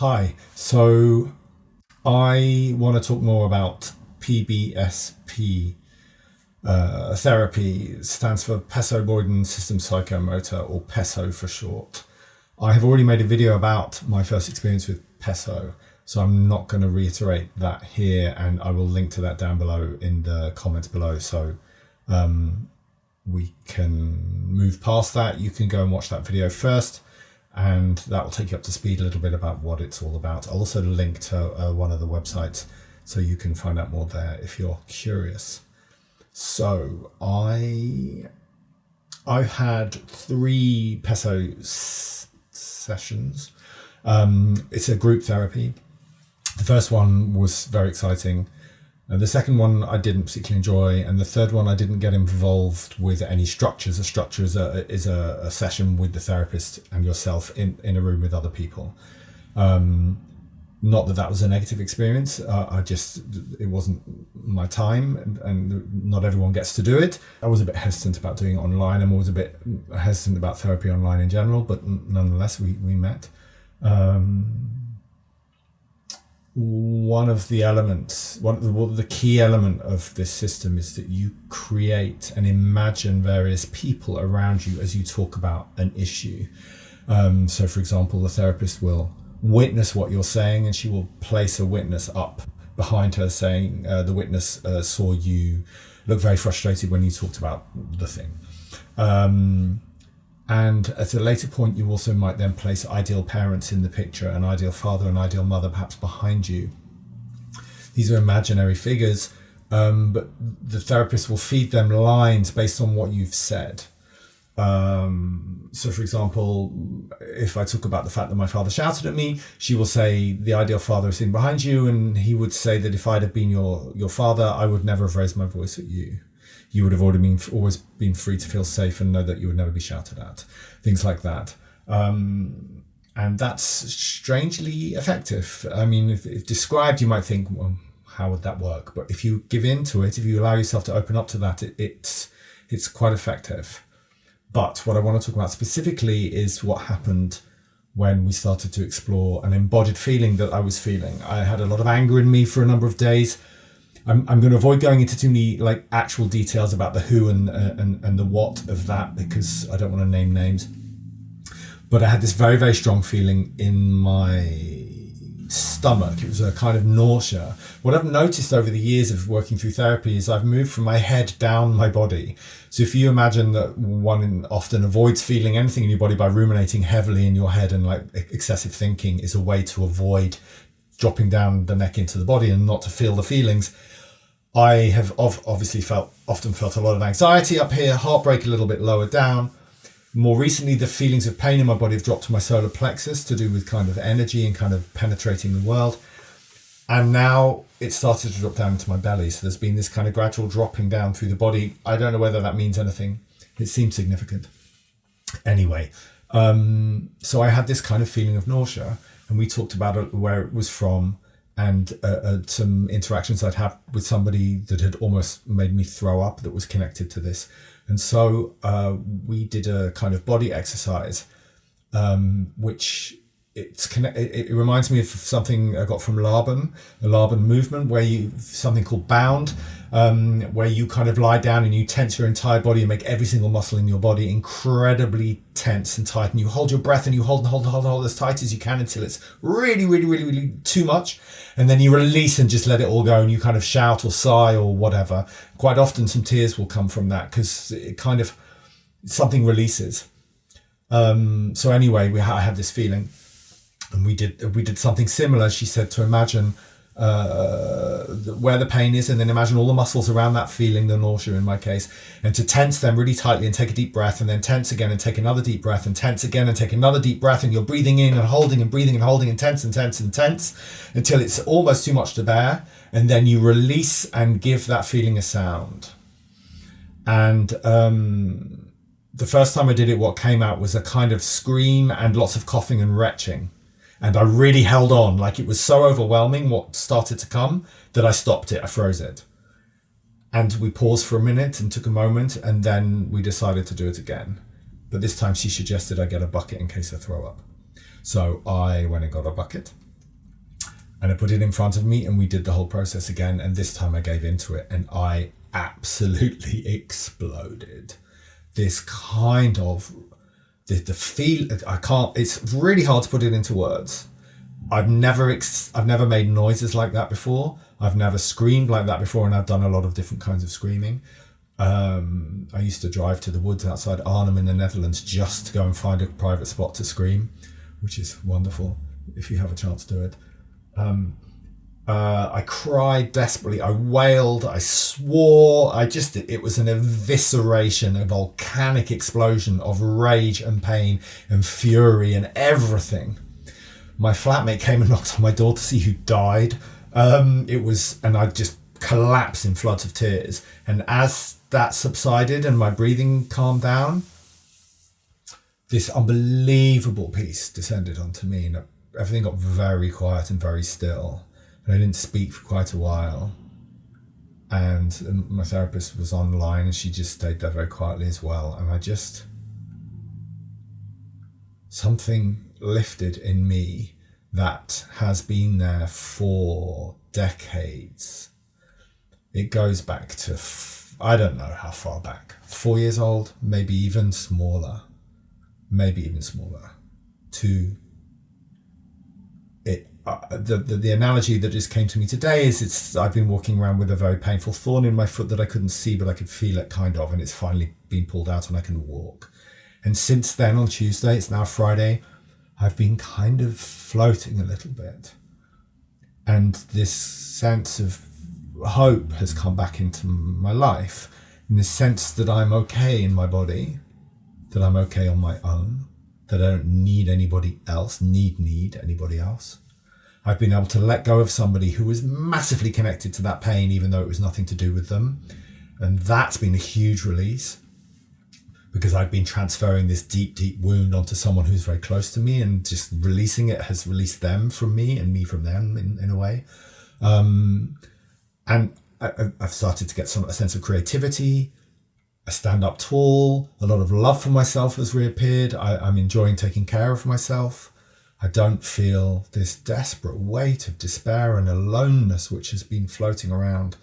Hi, so I want to talk more about PBSP therapy. It stands for Pesso Boyden System Psychomotor, or Pesso for short. I have already made a video about my first experience with Pesso, so I'm not going to reiterate that here, and I will link to that down below in the comments below, so we can move past that. You can go and watch that video first, and that will take you up to speed a little bit about what it's all about. I'll also link to one of the websites so you can find out more there if you're curious. So I've had 3 Pesso sessions. It's a group therapy. The first one was very exciting. The second one I didn't particularly enjoy, and the third one I didn't get involved with any structures. A structure is a session with the therapist and yourself in a room with other people. Not that was a negative experience. It wasn't my time, and not everyone gets to do it. I was a bit hesitant about doing it online. I'm always a bit hesitant about therapy online in general, but nonetheless, we met. One of the key element of this system is that you create and imagine various people around you as you talk about an issue. So for example, the therapist will witness what you're saying, and she will place a witness up behind her saying, the witness saw you look very frustrated when you talked about the thing. And at a later point, you also might then place ideal parents in the picture, an ideal father, an ideal mother, perhaps behind you. These are imaginary figures, but the therapist will feed them lines based on what you've said. So for example, if I talk about the fact that my father shouted at me, she will say, the ideal father is sitting behind you, and he would say that if I'd have been your father, I would never have raised my voice at you. You would have always been free to feel safe and know that you would never be shouted at. Things like that. And that's strangely effective. I mean, if described, you might think, well, how would that work? But if you give in to it, if you allow yourself to open up to that, it's quite effective. But what I want to talk about specifically is what happened when we started to explore an embodied feeling that I was feeling. I had a lot of anger in me for a number of days. I'm going to avoid going into too many actual details about the who and the what of that, because I don't want to name names. But I had this very, very strong feeling in my stomach. It was a kind of nausea. What I've noticed over the years of working through therapy is I've moved from my head down my body. So if you imagine that one often avoids feeling anything in your body by ruminating heavily in your head, and excessive thinking is a way to avoid dropping down the neck into the body and not to feel the feelings. I have obviously often felt a lot of anxiety up here, heartbreak a little bit lower down. More recently, the feelings of pain in my body have dropped to my solar plexus, to do with kind of energy and kind of penetrating the world. And now it started to drop down into my belly. So there's been this kind of gradual dropping down through the body. I don't know whether that means anything. It seems significant. Anyway, so I had this kind of feeling of nausea, and we talked about where it was from, and some interactions I'd had with somebody that had almost made me throw up that was connected to this. And so we did a kind of body exercise, which it reminds me of something I got from Laban, the Laban movement, where something called Bound, where you kind of lie down and you tense your entire body and make every single muscle in your body incredibly tense and tight, and you hold your breath and you hold as tight as you can until it's really, really, really, really too much, and then you release and just let it all go, and you kind of shout or sigh or whatever. Quite often some tears will come from that, because it kind of something releases. So anyway, I had this feeling. And we did something similar. She said to imagine where the pain is, and then imagine all the muscles around that feeling, the nausea in my case, and to tense them really tightly and take a deep breath, and then tense again and take another deep breath, and tense again and take another deep breath, and you're breathing in and holding and breathing and holding and tense and tense and tense until it's almost too much to bear, and then you release and give that feeling a sound. And the first time I did it, what came out was a kind of scream and lots of coughing and retching. And I really held on, it was so overwhelming what started to come that I stopped it, I froze it. And we paused for a minute and took a moment, and then we decided to do it again. But this time she suggested I get a bucket in case I throw up. So I went and got a bucket, And I put it in front of me and we did the whole process again. And this time I gave into it and I absolutely exploded. This kind of, the feel, it's really hard to put it into words. I've never made noises like that before. I've never screamed like that before. And I've done a lot of different kinds of screaming. I used to drive to the woods outside Arnhem in the Netherlands just to go and find a private spot to scream, which is wonderful if you have a chance to do it. I cried desperately. I wailed. I swore. It was an evisceration, a volcanic explosion of rage and pain and fury and everything. My flatmate came and knocked on my door to see who died. And I just collapsed in floods of tears. And as that subsided and my breathing calmed down, this unbelievable peace descended onto me, and everything got very quiet and very still. And I didn't speak for quite a while. And my therapist was online and she just stayed there very quietly as well. And something lifted in me that has been there for decades. It goes back to, I don't know how far back, 4 years old, maybe even smaller, to it. The analogy that just came to me today is I've been walking around with a very painful thorn in my foot that I couldn't see, but I could feel it kind of, and it's finally been pulled out and I can walk. And since then, on Tuesday, it's now Friday, I've been kind of floating a little bit. And this sense of hope has come back into my life, in the sense that I'm okay in my body, that I'm okay on my own, that I don't need anybody else, need anybody else. I've been able to let go of somebody who was massively connected to that pain, even though it was nothing to do with them. And that's been a huge release, because I've been transferring this deep, deep wound onto someone who's very close to me, and just releasing it has released them from me and me from them in a way. And I've started to get a sense of creativity. I stand up tall. A lot of love for myself has reappeared. I'm enjoying taking care of myself. I don't feel this desperate weight of despair and aloneness which has been floating around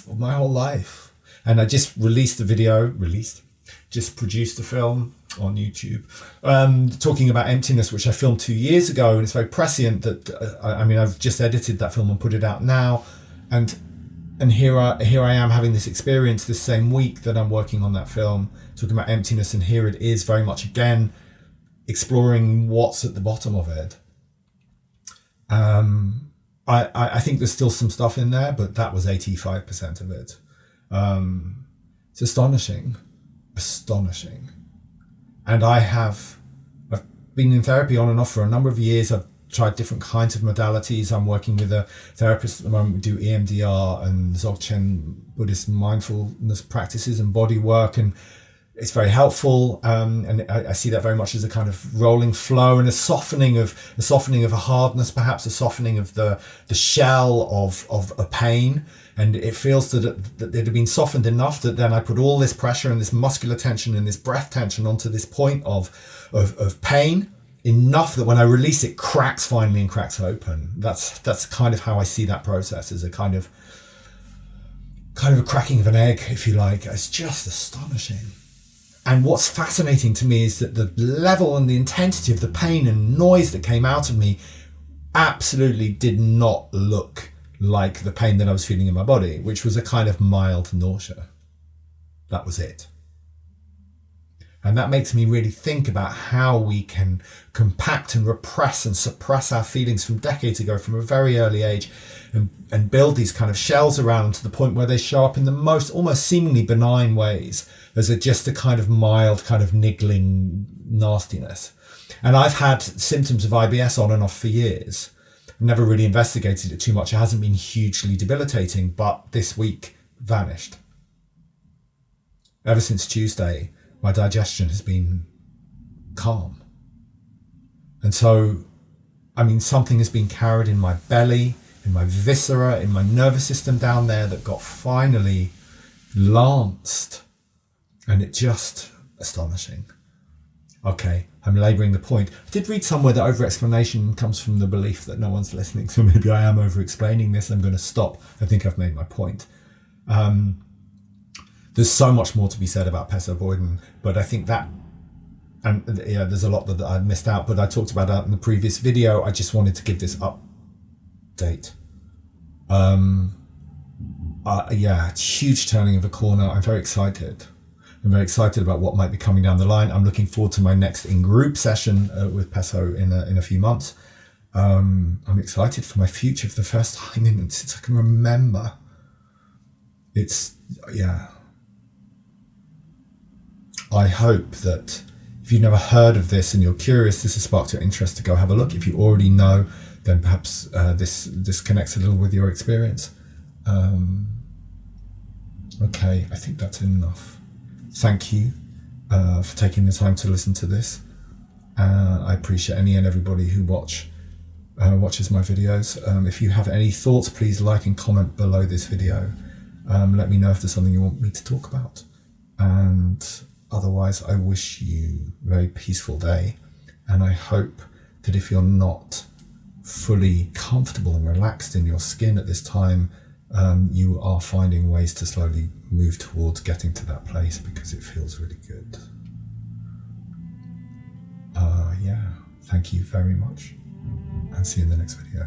my whole life. And I just produced a film on YouTube talking about emptiness, which I filmed 2 years ago, and it's very prescient that I've just edited that film and put it out now, and here I am having this experience this same week that I'm working on that film, talking about emptiness, and here it is very much again exploring what's at the bottom of it. I think there's still some stuff in there, but that was 85% of it. It's astonishing. And I've been in therapy on and off for a number of years. I've tried different kinds of modalities. I'm working with a therapist at the moment. We do EMDR and Dzogchen Buddhist mindfulness practices and body work, and it's very helpful. And I see that very much as a kind of rolling flow and a softening of a hardness, perhaps a softening of the shell of a pain. And it feels that it had been softened enough that then I put all this pressure and this muscular tension and this breath tension onto this point of pain, enough that when I release it cracks finally and cracks open. That's kind of how I see that process, as a kind of a cracking of an egg, if you like. It's just astonishing. And what's fascinating to me is that the level and the intensity of the pain and noise that came out of me absolutely did not look like the pain that I was feeling in my body, which was a kind of mild nausea. That was it. And that makes me really think about how we can compact and repress and suppress our feelings from decades ago, from a very early age, and build these kind of shells around them to the point where they show up in the most almost seemingly benign ways as just a kind of mild, kind of niggling nastiness. And I've had symptoms of IBS on and off for years. Never really investigated it too much. It hasn't been hugely debilitating, but this week vanished. Ever since Tuesday, my digestion has been calm. And so, something has been carried in my belly, in my viscera, in my nervous system down there that got finally lanced. And it's just astonishing. Okay, I'm labouring the point. I did read somewhere that over-explanation comes from the belief that no one's listening, so maybe I am over-explaining this. I'm going to stop. I think I've made my point. There's so much more to be said about Pesso Boyden, but I think that, and yeah, there's a lot that I missed out, but I talked about that in the previous video. I just wanted to give this update. Yeah, it's a huge turning of a corner. I'm very excited. I'm very excited about what might be coming down the line. I'm looking forward to my next in-group session with Pesso in a few months. I'm excited for my future for the first time since I can remember. Yeah. I hope that if you've never heard of this and you're curious, this has sparked your interest to go have a look. If you already know, then perhaps this connects a little with your experience. Okay, I think that's enough. Thank you for taking the time to listen to this. I appreciate any and everybody who watches my videos. If you have any thoughts, please like and comment below this video. Let me know if there's something you want me to talk about. And otherwise, I wish you a very peaceful day. And I hope that if you're not fully comfortable and relaxed in your skin at this time, you are finding ways to slowly move towards getting to that place, because it feels really good. Yeah, thank you very much, and see you in the next video.